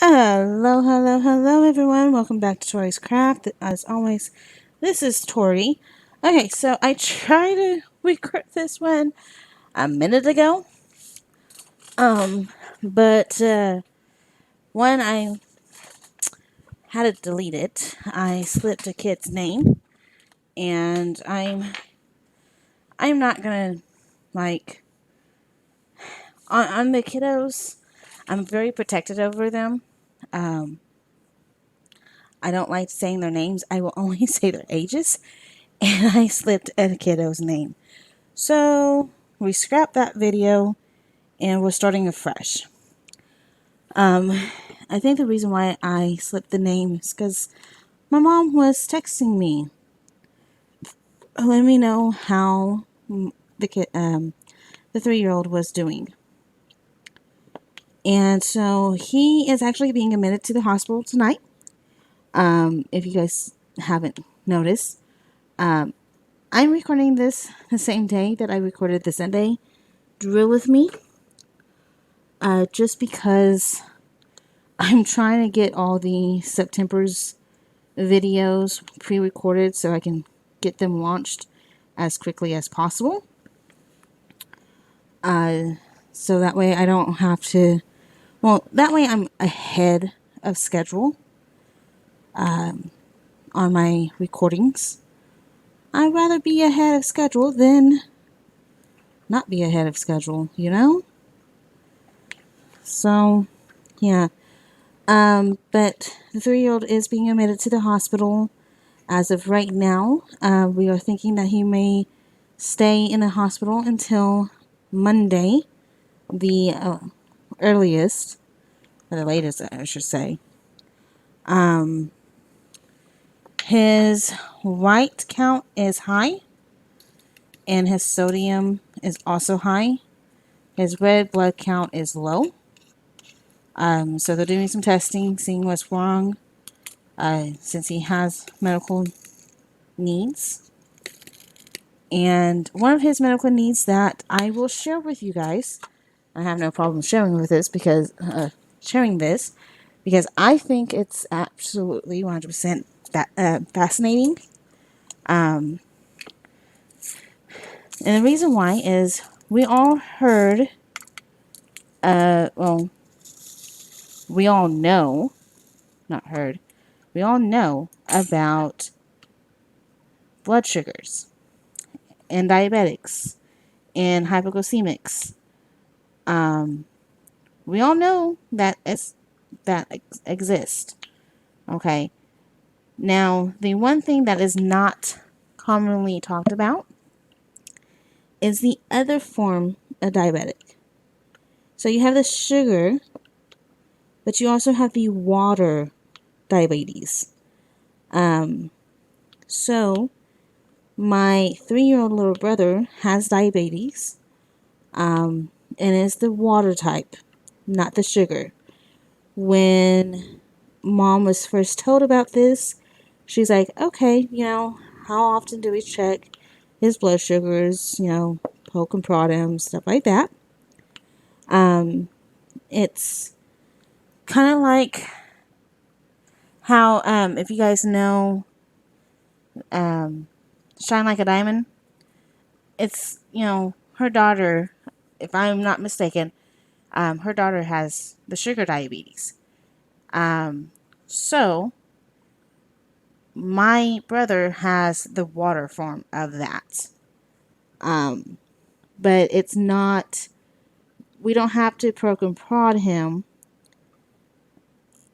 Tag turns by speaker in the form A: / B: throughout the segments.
A: Hello, hello, hello, everyone. Welcome back to Tori's Craft. As always, this is Tori. Okay, so I tried to record this one a minute ago. Um, but when I had it deleted, I slipped a kid's name, and I'm not gonna like on the kiddos. I'm very protected over them. Um, I don't like saying their names. I will only say their ages. And I slipped a kiddo's name. So we scrapped that video and we're starting afresh. Um, I think the reason why I slipped the name is because my mom was texting me, letting me know how the 3-year-old was doing. And so he is actually being admitted to the hospital tonight. If you guys haven't noticed, I'm recording this the same day that I recorded the Sunday drill with me. Just because I'm trying to get all the September's videos pre-recorded so I can get them launched as quickly as possible. So that way I don't have to, that way I'm ahead of schedule on my recordings. I'd rather be ahead of schedule than not be ahead of schedule, you know? So, yeah. But the 3-year-old is being admitted to the hospital. As of right now, we are thinking that he may stay in the hospital until Monday, the earliest, or the latest, I should say. His white count is high, and his sodium is also high. His red blood count is low. So they're doing some testing, seeing what's wrong, since he has medical needs. And one of his medical needs that I will share with you guys, I have no problem sharing this because I think it's absolutely 100% fascinating. And the reason why is we all heard, we all know, not heard, we all know about blood sugars and diabetics and hypoglycemics. We all know that exist. Okay. Now, the one thing that is not commonly talked about is the other form of diabetic. So you have the sugar, but you also have the water diabetes. So my 3-year-old little brother has diabetes, and it's the water type, not the sugar. When mom was first told about this, she's like, okay, how often do we check his blood sugars, poke and prod him, stuff like that. It's kind of like how, if you guys know, Shine Like a Diamond, it's, her daughter, if I'm not mistaken, her daughter has the sugar diabetes. So my brother has the water form of that. But it's not, we don't have to poke and prod him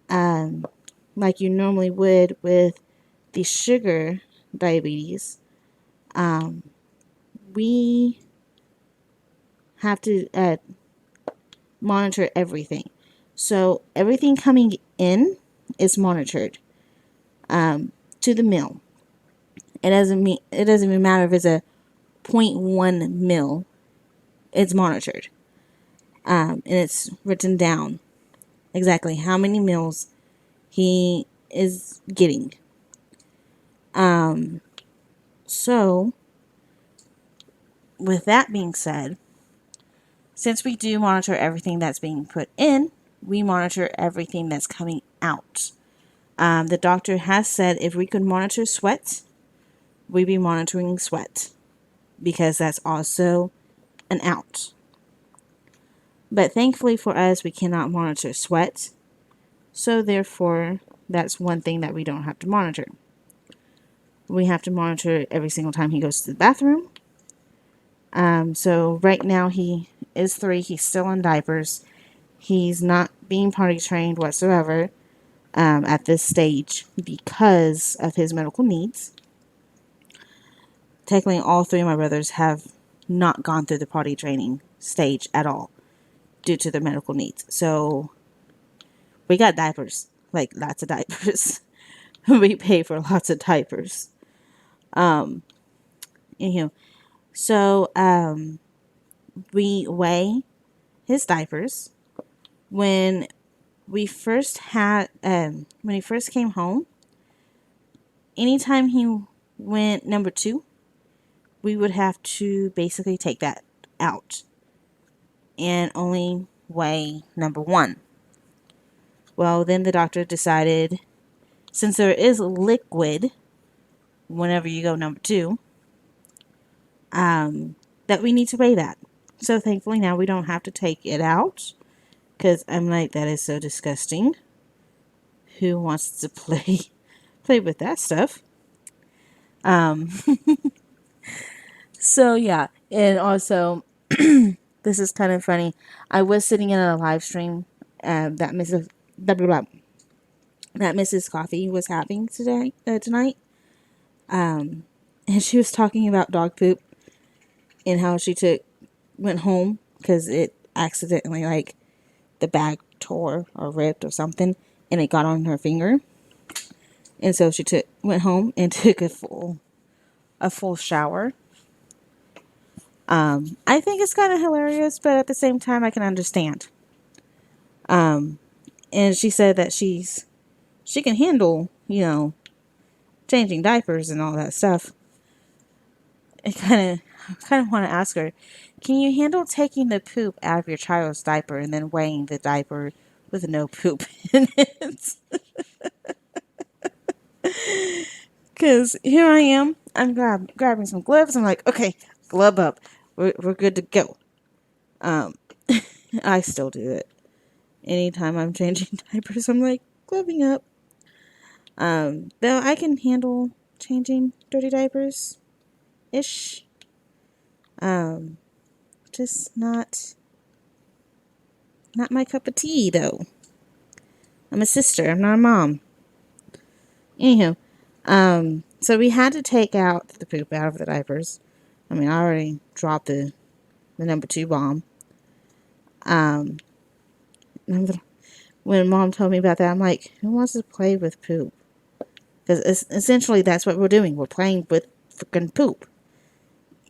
A: like you normally would with the sugar diabetes. We have to monitor everything. So everything coming in is monitored to the mil. It doesn't even matter if it's a 0.1 mil. It's monitored. And it's written down exactly how many mils he is getting. So, with that being said, since we do monitor everything that's being put in, we monitor everything that's coming out. The doctor has said if we could monitor sweat, we'd be monitoring sweat because that's also an out. But thankfully for us, we cannot monitor sweat. So therefore, that's one thing that we don't have to monitor. We have to monitor every single time he goes to the bathroom. So right now he is 3. He's still in diapers. He's not being potty trained whatsoever at this stage because of his medical needs. Technically, all 3 of my brothers have not gone through the potty training stage at all due to their medical needs. So we got diapers, like lots of diapers. We pay for lots of diapers. Anywho, so we weigh his diapers. When we first had, when he first came home, anytime he went number 2, we would have to basically take that out and only weigh number 1. Well, then the doctor decided, since there is liquid whenever you go number 2, that we need to weigh that. So thankfully now we don't have to take it out, because I'm like, that is so disgusting. Who wants to play with that stuff? So yeah, and also this is kind of funny. I was sitting in a live stream that Mrs. Blah, blah, blah, that Mrs. Coffee was having tonight, and she was talking about dog poop and how she went home because it accidentally, like, the bag tore or ripped or something, and it got on her finger, and so she went home and took a full shower. I think it's kind of hilarious, but at the same time, I can understand. And she said that she can handle, changing diapers and all that stuff. I kind of want to ask her, can you handle taking the poop out of your child's diaper and then weighing the diaper with no poop in it? Because here I am, I'm grabbing some gloves. I'm like, okay, glove up. We're good to go. I still do it. Anytime I'm changing diapers, I'm like, gloving up. Though I can handle changing dirty diapers ish. Just not my cup of tea though. I'm a sister, I'm not a mom. Anywho, so we had to take out the poop out of the diapers. I mean, I already dropped the number 2 bomb. When Mom told me about that, I'm like, who wants to play with poop? Because essentially that's what we're doing. We're playing with freaking poop.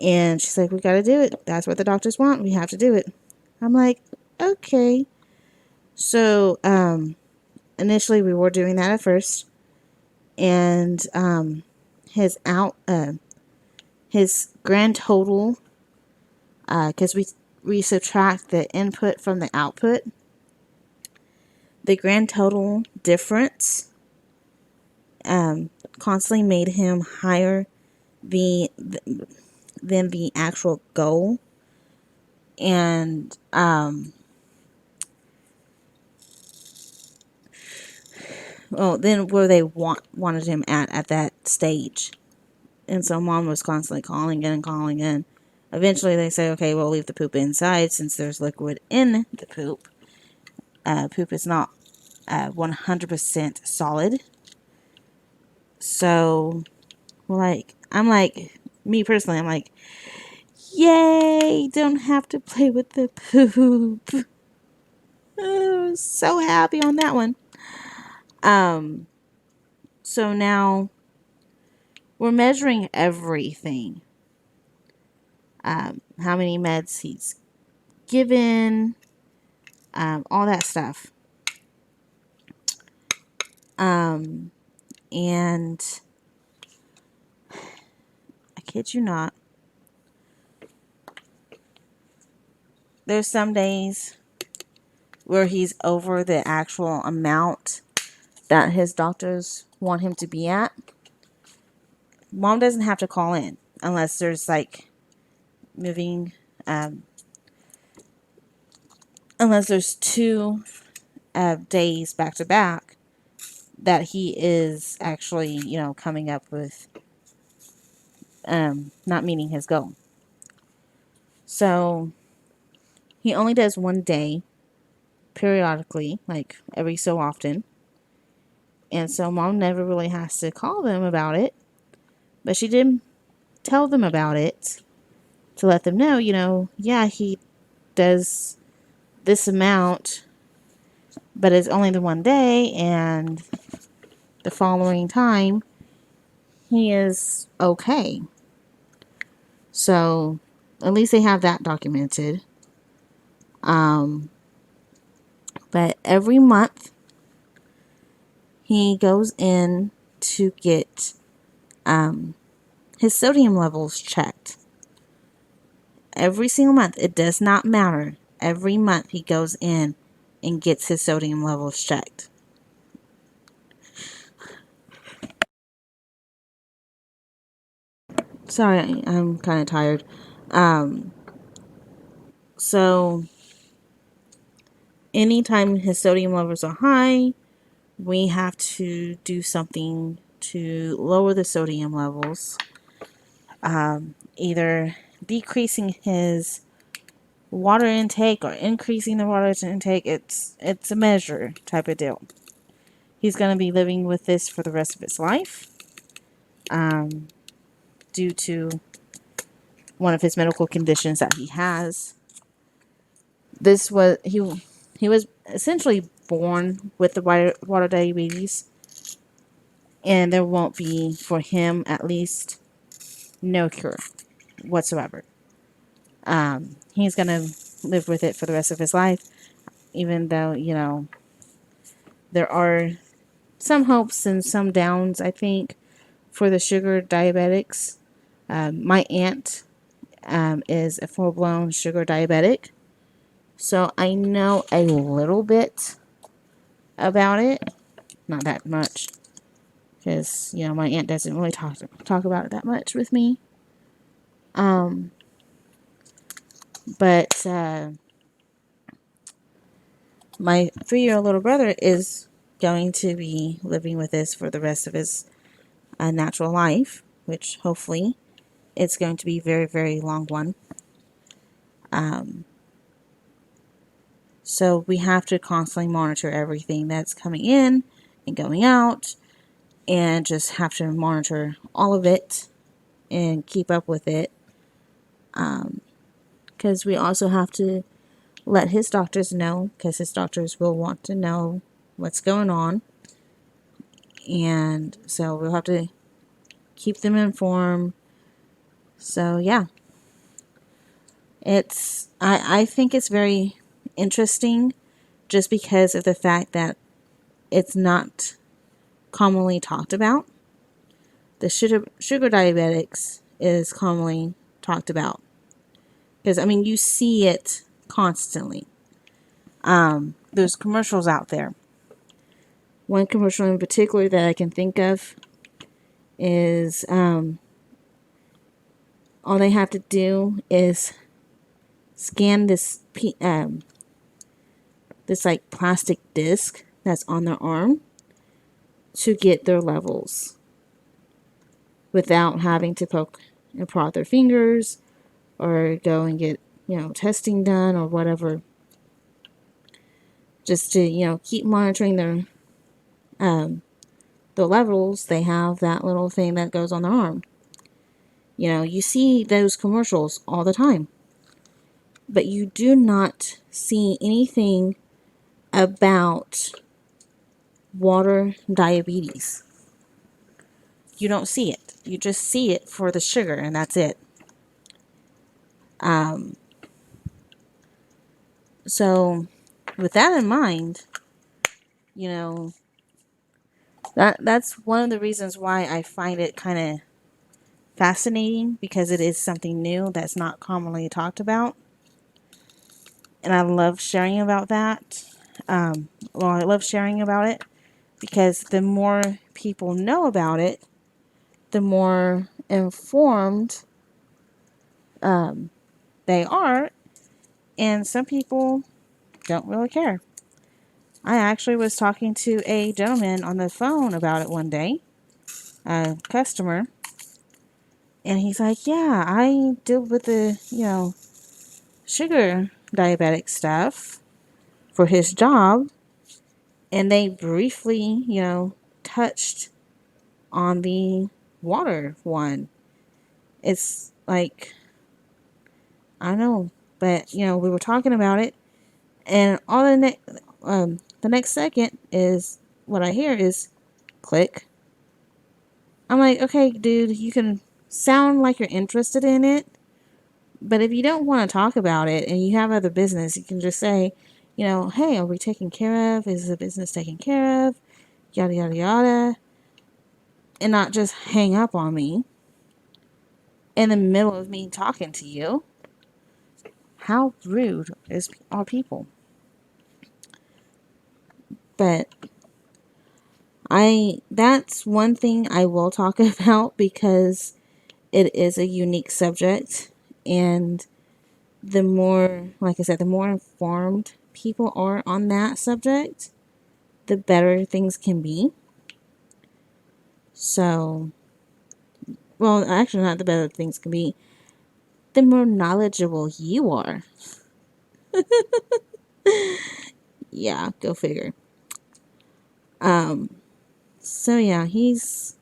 A: And she's like, we gotta do it. That's what the doctors want. We have to do it. I'm like, okay. So, initially we were doing that at first. And, his grand total, because we subtract the input from the output, the grand total difference, constantly made him higher than the actual goal. And, well, then where they wanted him at that stage. And so Mom was constantly calling in and calling in. Eventually they say, okay, we'll leave the poop inside since there's liquid in the poop. Poop is not 100% solid. So, I'm like, me personally, I'm like, yay, don't have to play with the poop. Oh, so happy on that one. So now we're measuring everything. How many meds he's given, all that stuff. And I kid you not, there's some days where he's over the actual amount that his doctors want him to be at, mom doesn't have to call in unless there's like moving, unless there's 2 days back to back that he is actually, coming up with, not meeting his goal. So he only does 1 day periodically, like every so often. And so mom never really has to call them about it. But she did tell them about it to let them know, yeah, he does this amount, but it's only the 1 day, and the following time he is okay. So at least they have that documented. But every month he goes in to get his sodium levels checked. Every single month. It does not matter. Every month he goes in and gets his sodium levels checked. Sorry, I'm kind of tired. So anytime his sodium levels are high, we have to do something to lower the sodium levels. Either decreasing his water intake or increasing the water intake. It's a measure type of deal. He's going to be living with this for the rest of his life, due to one of his medical conditions that he has. He was essentially born with the water diabetes, and there won't be, for him at least, no cure whatsoever. He's going to live with it for the rest of his life, even though, there are some hopes and some downs, I think, for the sugar diabetics. My aunt is a full-blown sugar diabetic, so I know a little bit about it. Not that much, because, my aunt doesn't really talk about it that much with me. But my 3-year-old little brother is going to be living with this for the rest of his natural life, which hopefully it's going to be a very, very long one. So we have to constantly monitor everything that's coming in and going out, and just have to monitor all of it and keep up with it. Because we also have to let his doctors know, because his doctors will want to know what's going on. And so we'll have to keep them informed. So yeah, I think it's very interesting, just because of the fact that it's not commonly talked about. The sugar diabetics is commonly talked about, because you see it constantly. There's commercials out there. One commercial in particular that I can think of is all they have to do is scan this like plastic disc that's on their arm to get their levels, without having to poke and prod their fingers or go and get testing done or whatever. Just to keep monitoring their levels, they have that little thing that goes on their arm. You see those commercials all the time, but you do not see anything about water diabetes. You don't see it. You just see it for the sugar, and that's it. So with that in mind, that's one of the reasons why I find it kind of fascinating, because it is something new that's not commonly talked about. And I love sharing about that. Well, I love sharing about it because the more people know about it, the more informed they are, and some people don't really care. I actually was talking to a gentleman on the phone about it one day, a customer, and he's like, "Yeah, I deal with the, sugar diabetic stuff for his job." And they briefly, touched on the water one. It's like, I don't know, but, we were talking about it, and all the next second is what I hear is click. I'm like, okay, dude, you can sound like you're interested in it, but if you don't want to talk about it and you have other business, you can just say, hey, are we taken care of? Is the business taken care of? Yada, yada, yada. And not just hang up on me in the middle of me talking to you. How rude are people? But that's one thing I will talk about because it is a unique subject, and the more, like I said, the more informed people are on that subject, the better things can be. So, well, actually, not the better things can be, the more knowledgeable you are. Yeah, go figure. So yeah, he's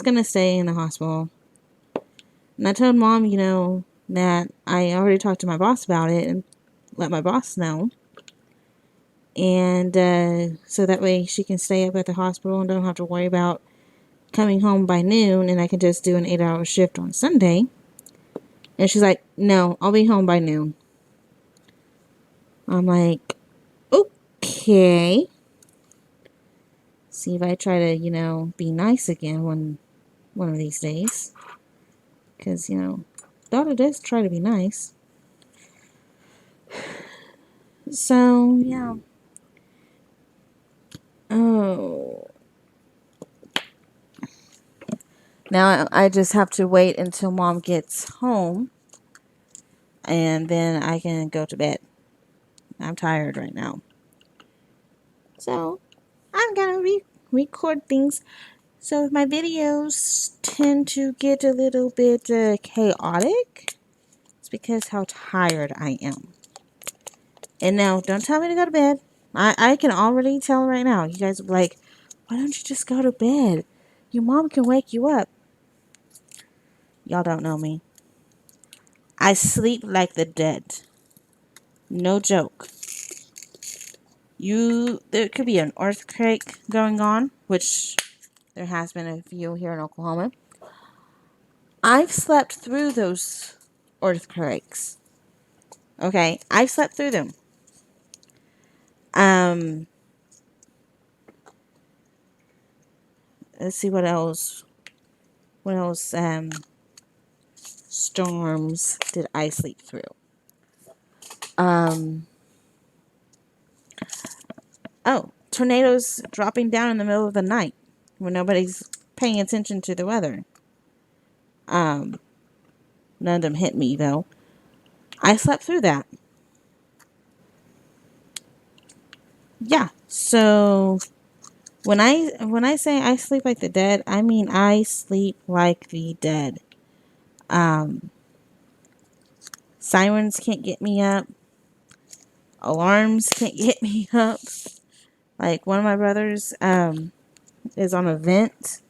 A: gonna stay in the hospital. And I told mom, that I already talked to my boss about it and let my boss know. And so that way she can stay up at the hospital and don't have to worry about coming home by noon, and I can just do an 8-hour shift on Sunday. And she's like, no, I'll be home by noon. I'm like, okay. See if I try to, be nice again one of these days. Because, daughter does try to be nice. So, yeah. Oh. Now I just have to wait until mom gets home. And then I can go to bed. I'm tired right now. So, I'm going to record things. So, if my videos tend to get a little bit chaotic, it's because how tired I am. And now, don't tell me to go to bed. I can already tell right now. You guys are like, why don't you just go to bed? Your mom can wake you up. Y'all don't know me. I sleep like the dead. No joke. There could be an earthquake going on, which there has been a few here in Oklahoma. I've slept through those earthquakes. Okay, I've slept through them. Um, let's see what else. What else? Storms did I sleep through? Oh, tornadoes dropping down in the middle of the night when nobody's paying attention to the weather. None of them hit me though. I slept through that. Yeah. So when I say I sleep like the dead, I mean I sleep like the dead. Sirens can't get me up. Alarms can't get me up. Like one of my brothers is on a vent,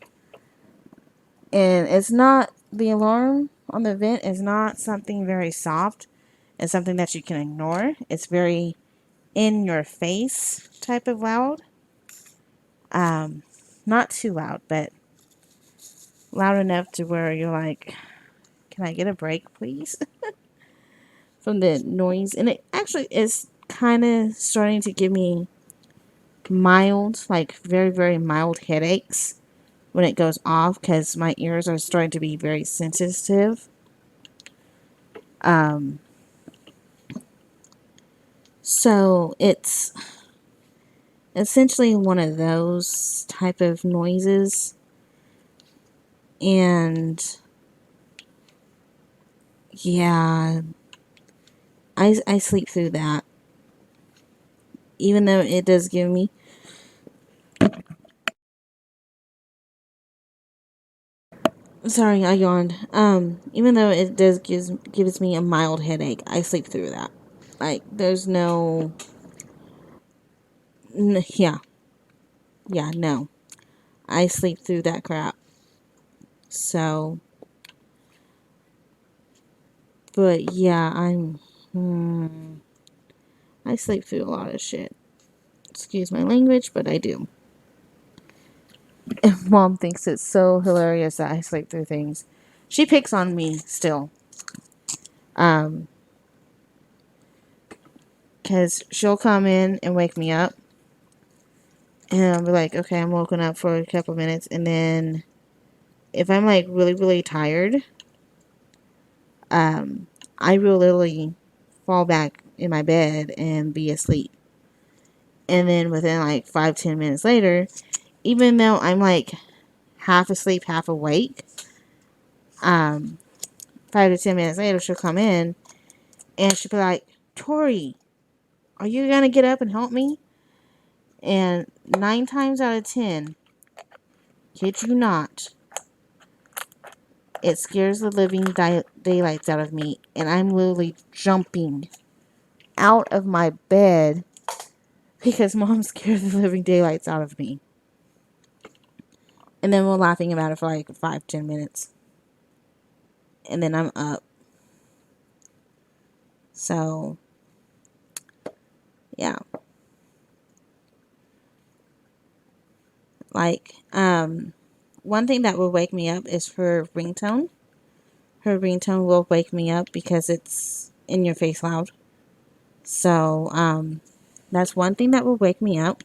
A: and it's not the alarm on the vent is not something very soft. It's something that you can ignore. It's very in your face type of loud. Not too loud, but loud enough to where you're like, can I get a break, please? From the noise. And it actually is kind of starting to give me mild, like very, very mild headaches when it goes off because my ears are starting to be very sensitive. So it's essentially one of those type of noises. And yeah, I sleep through that. Even though it does give me, sorry, I yawned. Even though it does gives me a mild headache, I sleep through that. Like there's no, yeah, yeah, no. I sleep through that crap. So, but yeah, I sleep through a lot of shit. Excuse my language, but I do. And Mom thinks it's so hilarious that I sleep through things. She picks on me still. Um, because she'll come in and wake me up. And I'll be like, okay, I'm woken up for a couple minutes. And then if I'm like really, really tired, I will literally fall back in my bed and be asleep. And then within like 5-10 minutes later, even though I'm like half asleep, half awake, 5 to 10 minutes later, she'll come in and she'll be like, Tori, are you going to get up and help me? And 9 times out of 10, kid you not, it scares the living daylights out of me. And I'm literally jumping out of my bed because Mom scared the living daylights out of me. And then we're laughing about it for like 5-10 minutes. And then I'm up. So, yeah. Like, one thing that will wake me up is her ringtone. Her ringtone will wake me up because it's in your face loud. So, that's one thing that will wake me up.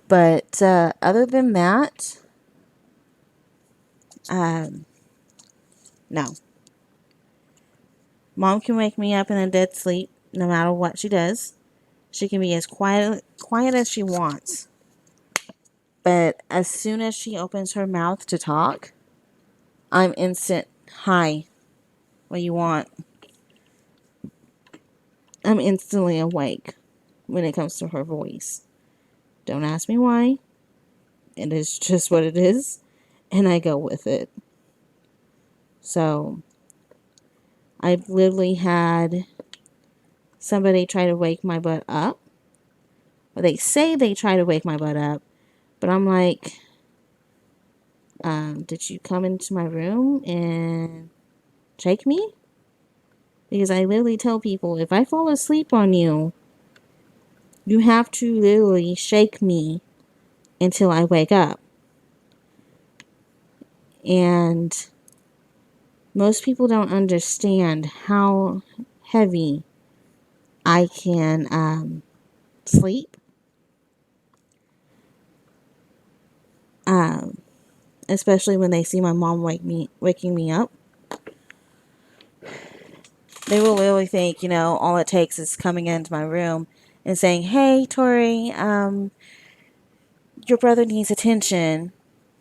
A: But, other than that, no. Mom can wake me up in a dead sleep no matter what she does. She can be as quiet as she wants. But as soon as she opens her mouth to talk, I'm instant, hi, what do you want? I'm instantly awake when it comes to her voice. Don't ask me why. It is just what it is. And I go with it. So, I've literally had somebody try to wake my butt up. Or they say they try to wake my butt up. But I'm like, did you come into my room and shake me? Because I literally tell people, if I fall asleep on you, you have to literally shake me until I wake up. And most people don't understand how heavy I can sleep. Um, Especially when they see my mom waking me up. They will literally think, all it takes is coming into my room and saying, "Hey, Tori, your brother needs attention."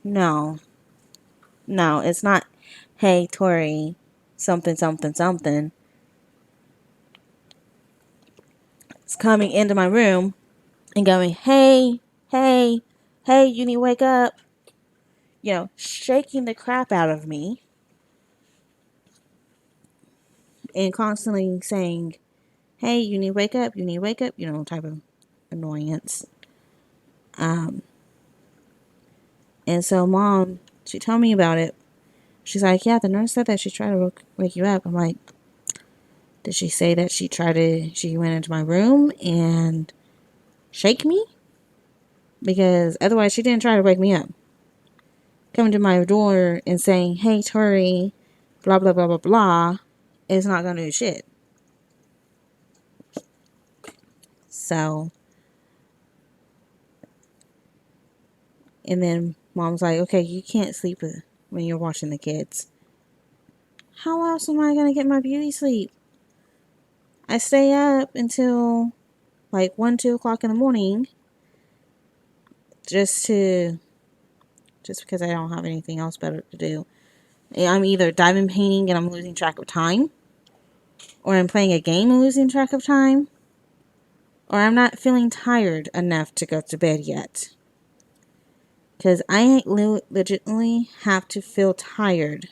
A: No, no, it's not. Hey, Tori, something, something, something. It's coming into my room and going, "Hey, hey, hey, you need to wake up." Shaking the crap out of me and constantly saying, "Hey, you need to wake up, you need to wake up," type of annoyance. And so Mom, she told me about it. She's like, "Yeah, the nurse said that she tried to wake you up." I'm like, "Did she say that she went into my room and shake me?" Because otherwise she didn't try to wake me up. Coming to my door and saying, "Hey, Tori, blah, blah, blah, blah, blah," is not going to do shit. So, and then Mom's like, "Okay, you can't sleep when you're watching the kids." How else am I going to get my beauty sleep? I stay up until like 1, 2 o'clock in the morning just because I don't have anything else better to do. I'm either diamond painting and I'm losing track of time, or I'm playing a game and losing track of time, or I'm not feeling tired enough to go to bed yet. Because I legitimately have to feel tired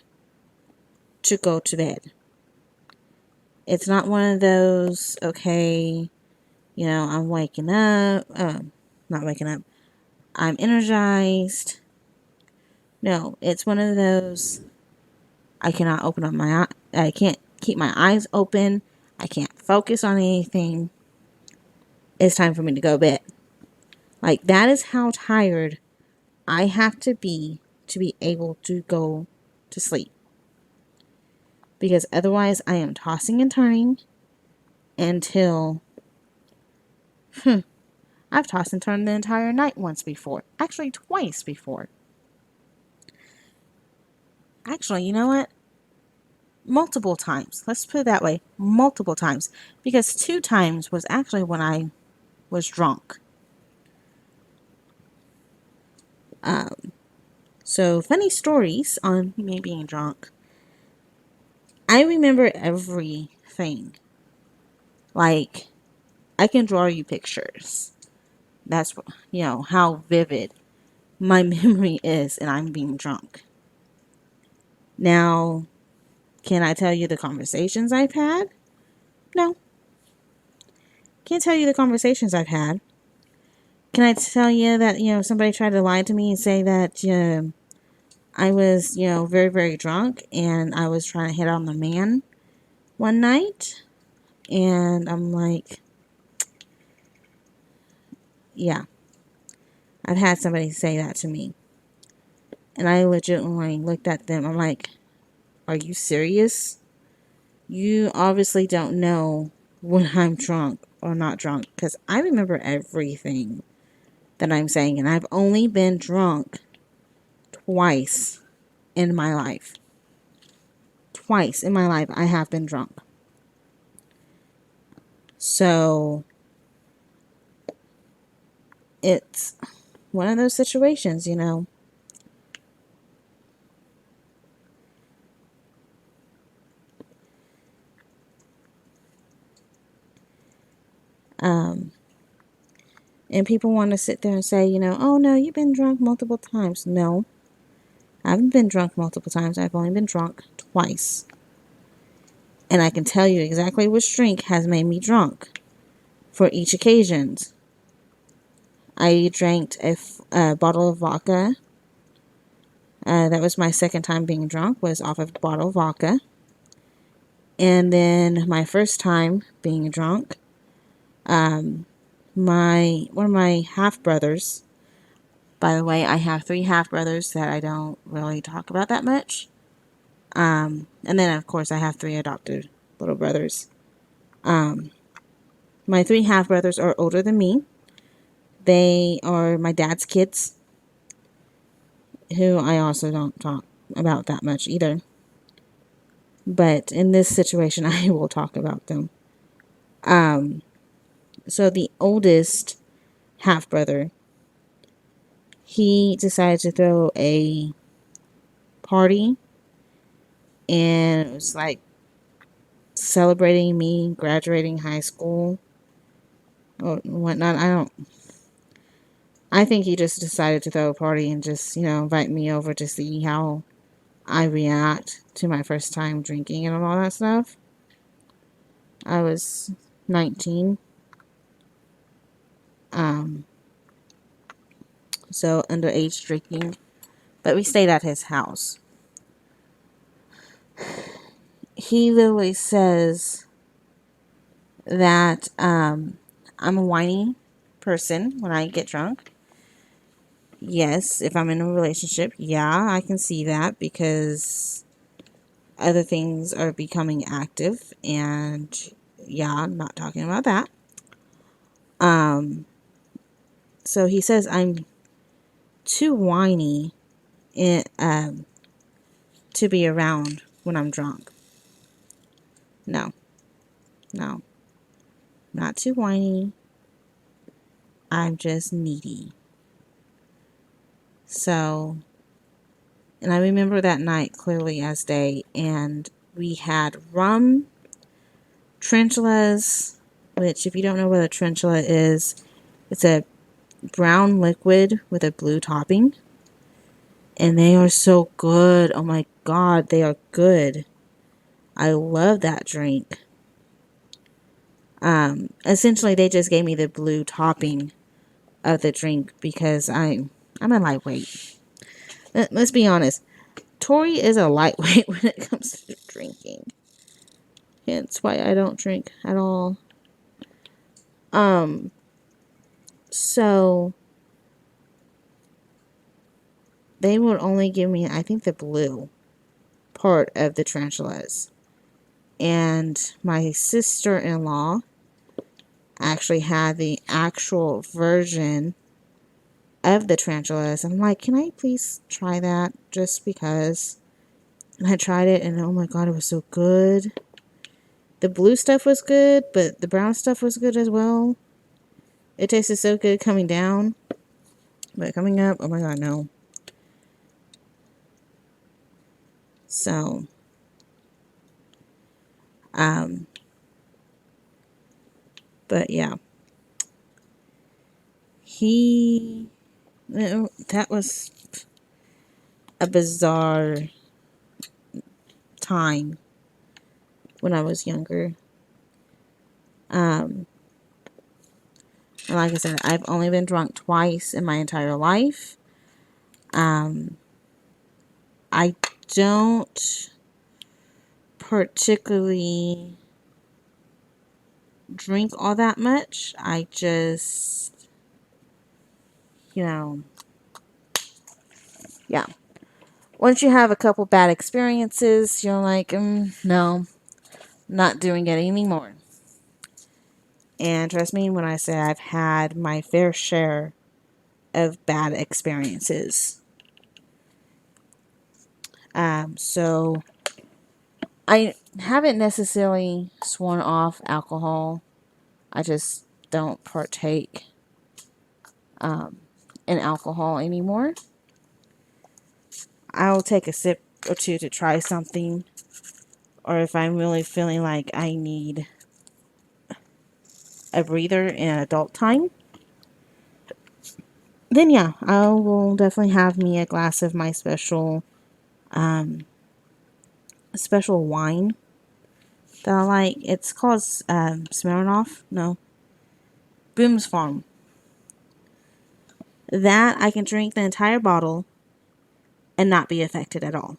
A: to go to bed. It's not one of those, okay, I'm waking up, not waking up, I'm energized. No, it's one of those, I cannot open up I can't keep my eyes open. I can't focus on anything. It's time for me to go to bed. Like, that is how tired I have to be able to go to sleep. Because otherwise, I am tossing and turning until, I've tossed and turned the entire night once before. Actually, twice before. Actually, you know what? Multiple times. Let's put it that way. Multiple times. Because 2 times was actually when I was drunk. So, funny stories on me being drunk. I remember everything. Like, I can draw you pictures. That's, how vivid my memory is, and I'm being drunk. Now, can I tell you the conversations I've had? No. Can't tell you the conversations I've had. Can I tell you that, somebody tried to lie to me and say that I was, very, very drunk and I was trying to hit on the man one night? And I'm like, yeah, I've had somebody say that to me. And I legitimately looked at them. I'm like, are you serious? You obviously don't know when I'm drunk or not drunk, because I remember everything that I'm saying. And I've only been drunk twice in my life. Twice in my life I have been drunk. So it's one of those situations, And people want to sit there and say, oh no, you've been drunk multiple times. No, I haven't been drunk multiple times. I've only been drunk twice. And I can tell you exactly which drink has made me drunk for each occasion. I drank a bottle of vodka. That was my second time being drunk, was off of a bottle of vodka. And then my first time being drunk, one of my half brothers. By the way, I have 3 half brothers that I don't really talk about that much. And then of course I have 3 adopted little brothers. My 3 half brothers are older than me. They are my dad's kids, who I also don't talk about that much either. But in this situation, I will talk about them. So the oldest half brother, he decided to throw a party, and it was like celebrating me graduating high school or whatnot. I think he just decided to throw a party and just, invite me over to see how I react to my first time drinking and all that stuff. I was 19. So underage drinking. But we stayed at his house. He literally says that I'm a whiny person when I get drunk. Yes, if I'm in a relationship, yeah, I can see that, because other things are becoming active, and yeah, I'm not talking about that. So he says I'm too whiny to be around when I'm drunk. No, no, not too whiny. I'm just needy. So, and I remember that night clearly as day, and we had rum, tarantulas, which, if you don't know what a tarantula is, it's a brown liquid with a blue topping. And they are so good. Oh my God, they are good. I love that drink. Essentially, they just gave me the blue topping of the drink because I'm a lightweight. Let's be honest. Tori is a lightweight when it comes to drinking. Hence why I don't drink at all. So they would only give me, I think, the blue part of the tarantulas. And my sister-in-law actually had the actual version of the tarantulas. I'm like, can I please try that? Just because. And I tried it, and oh my God, it was so good. The blue stuff was good, but the brown stuff was good as well. It tasted so good coming down, but coming up, oh my God, no. So, but yeah. That was a bizarre time when I was younger. And like I said, I've only been drunk twice in my entire life. I don't particularly drink all that much. I just, yeah. Once you have a couple bad experiences, you're like, no, not doing it anymore. And trust me when I say I've had my fair share of bad experiences. So I haven't necessarily sworn off alcohol. I just don't partake in alcohol anymore. I'll take a sip or two to try something, or if I'm really feeling like I need a breather in adult time, then yeah, I will definitely have me a glass of my special wine that I like. It's called Smirnoff. No, Boone's Farm. That I can drink the entire bottle and not be affected at all.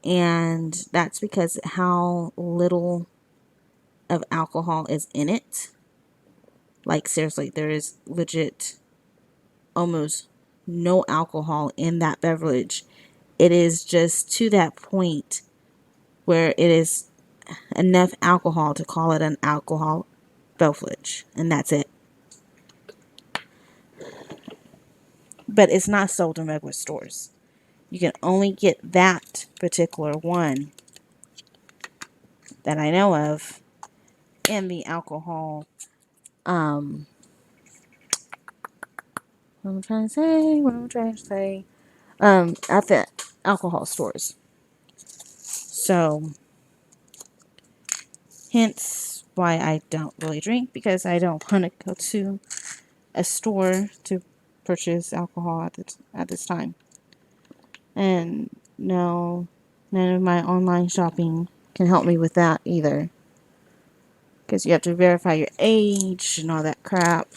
A: And that's because how little of alcohol is in it. Like, seriously, there is legit almost no alcohol in that beverage. It is just to that point where it is enough alcohol to call it an alcohol beverage, and that's it. But it's not sold in regular stores. You can only get that particular one that I know of in the alcohol. What am I trying to say? What am I trying to say? At the alcohol stores. So, hence why I don't really drink, because I don't want to go to a store to purchase alcohol at this time. And no, none of my online shopping can help me with that either. Because you have to verify your age and all that crap.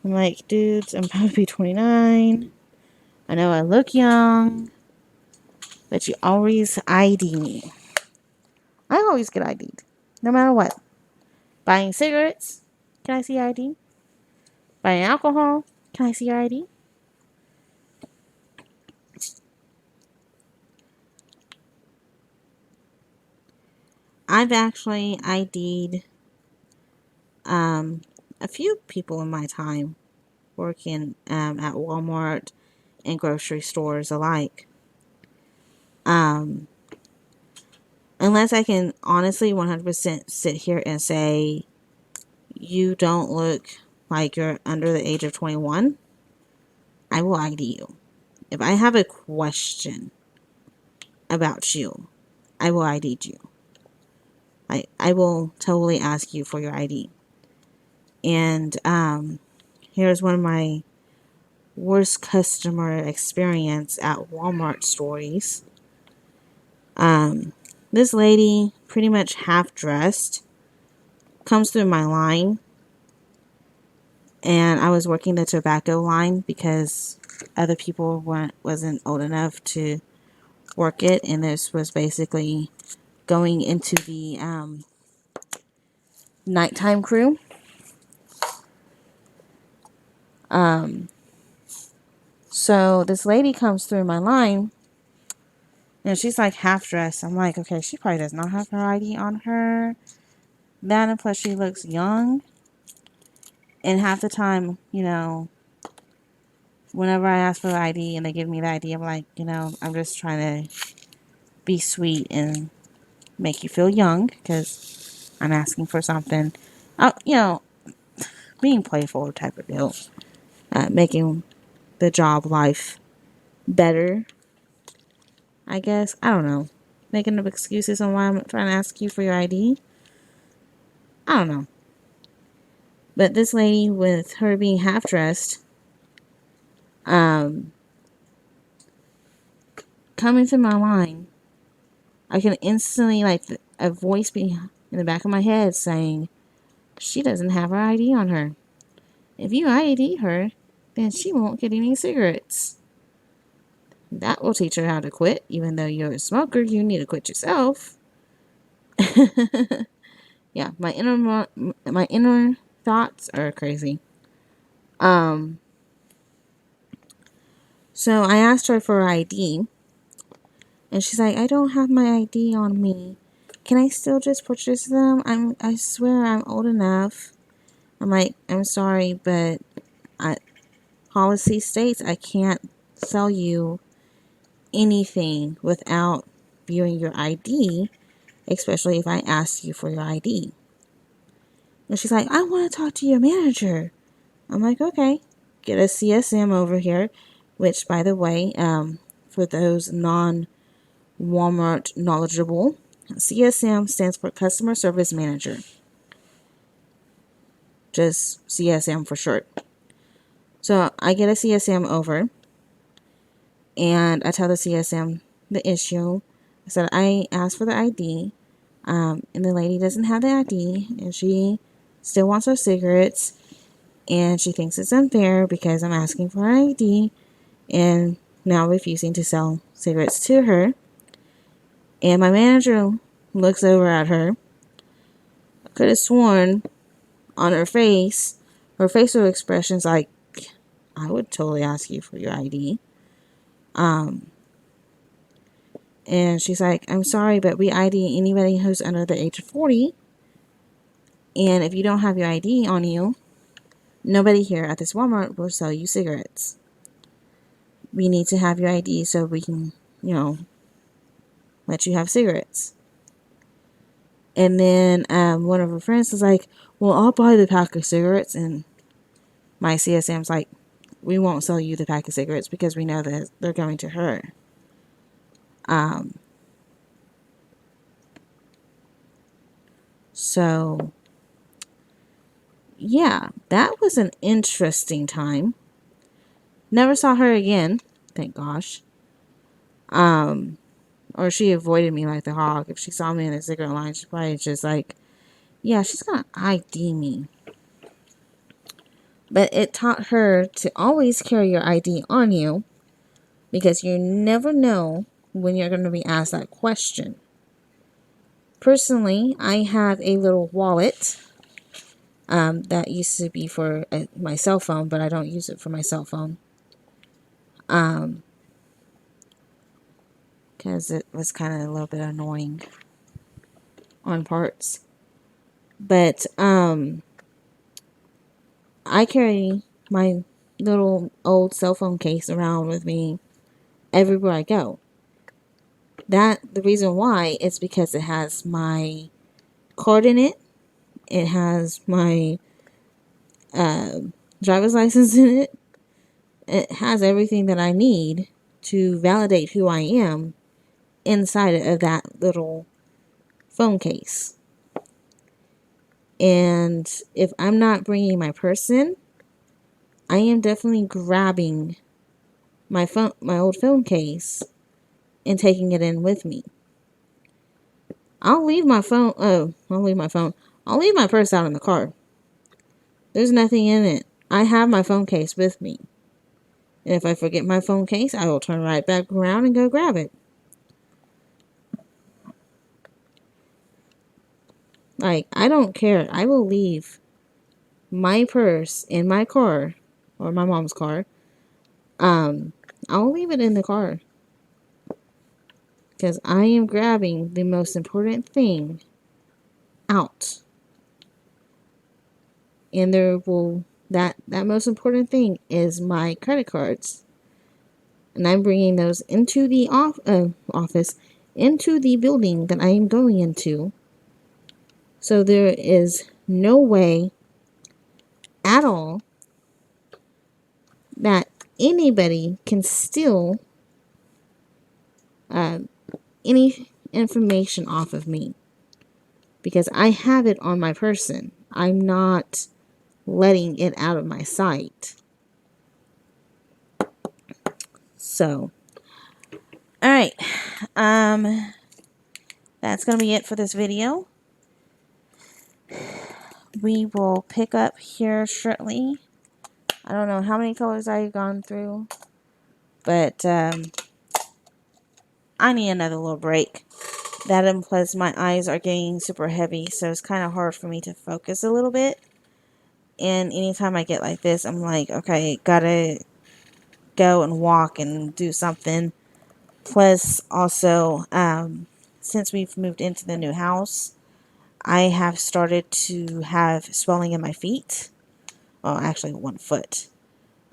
A: I'm like, dudes, I'm about to be 29. I know I look young, but you always ID me. I always get ID'd, no matter what. Buying cigarettes, can I see ID? Buying alcohol, can I see your ID? I've actually ID'd a few people in my time working at Walmart and grocery stores alike. Unless I can honestly 100% sit here and say, you don't look like you're under the age of 21, I will ID you. If I have a question about you, I will ID you. I will totally ask you for your ID. And here's one of my worst customer experience at Walmart stories. This lady, pretty much half dressed, comes through my line, and I was working the tobacco line because other people wasn't old enough to work it, and this was basically going into the nighttime crew. So this lady comes through my line, and she's like half dressed. I'm like, okay, she probably does not have her ID on her. That, and plus she looks young. And half the time, whenever I ask for the ID and they give me the ID, I'm like, I'm just trying to be sweet and make you feel young because I'm asking for something. Being playful type of deal. Making the job life better, I guess. I don't know. Making up excuses on why I'm trying to ask you for your ID. I don't know. But this lady, with her being half dressed, coming through my line, I can instantly, like, a voice be in the back of my head saying, she doesn't have her ID on her. If you ID her, then she won't get any cigarettes. That will teach her how to quit. Even though you're a smoker, you need to quit yourself. Yeah, my inner thoughts are crazy. So I asked her for her ID, and she's like, I don't have my ID on me. Can I still just purchase them? I swear I'm old enough. I'm like, I'm sorry, but policy states I can't sell you anything without viewing your ID, especially if I ask you for your ID. And she's like, I want to talk to your manager. I'm like, okay. Get a CSM over here, which, by the way, for those non-Walmart knowledgeable, CSM stands for Customer Service Manager. Just CSM for short. So I get a CSM over, and I tell the CSM the issue. I said, I asked for the ID, and the lady doesn't have the ID, and she still wants her cigarettes, and she thinks it's unfair because I'm asking for her ID and now refusing to sell cigarettes to her. And my manager looks over at her. I could have sworn on her facial expression's like, I would totally ask you for your ID. And she's like, I'm sorry, but we ID anybody who's under the age of 40. And if you don't have your ID on you, nobody here at this Walmart will sell you cigarettes. We need to have your ID so we can, let you have cigarettes. And then one of her friends was like, well, I'll buy the pack of cigarettes. And my CSM's like, we won't sell you the pack of cigarettes because we know that they're going to her. So, yeah, that was an interesting time. Never saw her again, thank gosh. Or she avoided me like the hog. If she saw me in a cigarette line, she's probably just like, yeah, she's gonna ID me. But it taught her to always carry your ID on you because you never know when you're going to be asked that question. Personally, I have a little wallet that used to be for my cell phone, but I don't use it for my cell phone because it was kind of a little bit annoying on parts. But I carry my little old cell phone case around with me everywhere I go. The reason why is because it has my card in it. It has my
B: driver's license in it. It has everything that I need to validate who I am inside of that little phone case. And if I'm not bringing my purse in, I am definitely grabbing my old phone case and taking it in with me. I'll leave my phone. I'll leave my phone. I'll leave my purse out in the car. There's nothing in it. I have my phone case with me. And if I forget my phone case, I will turn right back around and go grab it. Like, I don't care. I will leave my purse in my car or my mom's car. I'll leave it in the car because I am grabbing the most important thing out. And that most important thing is my credit cards. And I'm bringing those into the office, into the building that I am going into. So there is no way at all that anybody can steal any information off of me because I have it on my person. I'm not letting it out of my sight. So,
A: All right. That's going to be it for this video. We will pick up here shortly. I don't know how many colors I've gone through, but I need another little break. That and plus my eyes are getting super heavy, so it's kind of hard for me to focus a little bit. And anytime I get like this, I'm like, okay, gotta go and walk and do something. Plus, also, since we've moved into the new house, I have started to have swelling in my feet. Well, actually, 1 foot.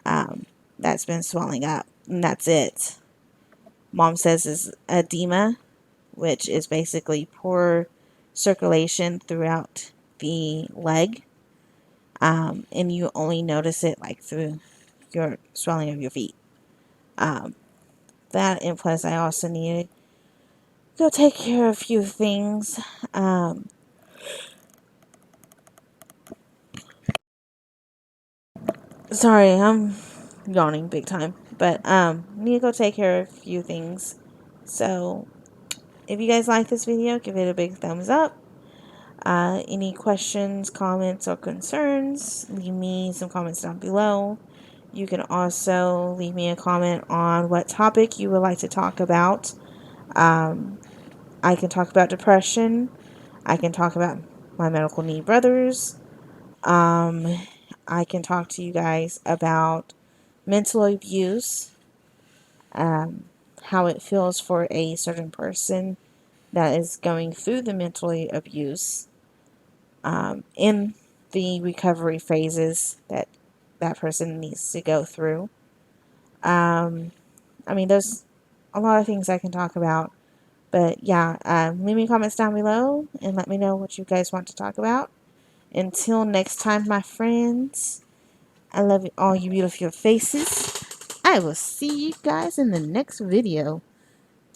A: That's been swelling up, and that's it. Mom says is edema, which is basically poor circulation throughout the leg. And you only notice it like through your swelling of your feet. That and plus I also need to go take care of a few things. Sorry, I'm yawning big time. But need to go take care of a few things. So if you guys like this video, give it a big thumbs up. Any questions, comments, or concerns, leave me some comments down below. You can also leave me a comment on what topic you would like to talk about. I can talk about depression. I can talk about my medical need brothers. I can talk to you guys about mental abuse, how it feels for a certain person that is going through the mental abuse, in the recovery phases that that person needs to go through. I mean, there's a lot of things I can talk about. But yeah, leave me comments down below and let me know what you guys want to talk about. Until next time, my friends, I love all you beautiful faces. I will see you guys in the next video.